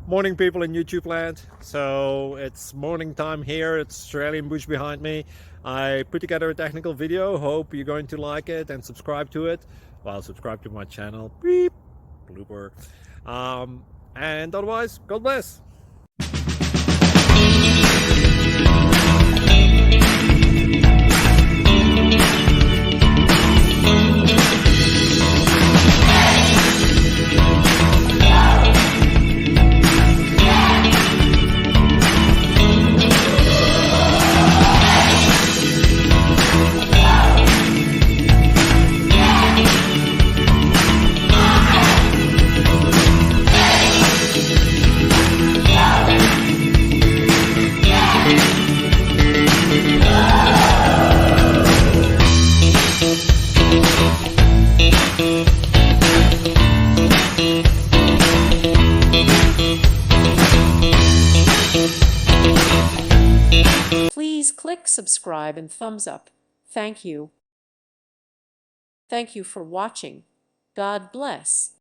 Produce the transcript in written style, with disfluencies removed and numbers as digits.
Morning, people in YouTube land. So it's morning time here. It's Australian bush behind me. I put together a technical video. Hope you're going to like it and subscribe to it. Well, subscribe to my channel. Beep, blooper. And otherwise, God bless. Please click subscribe and thumbs up. Thank you. Thank you for watching. God bless.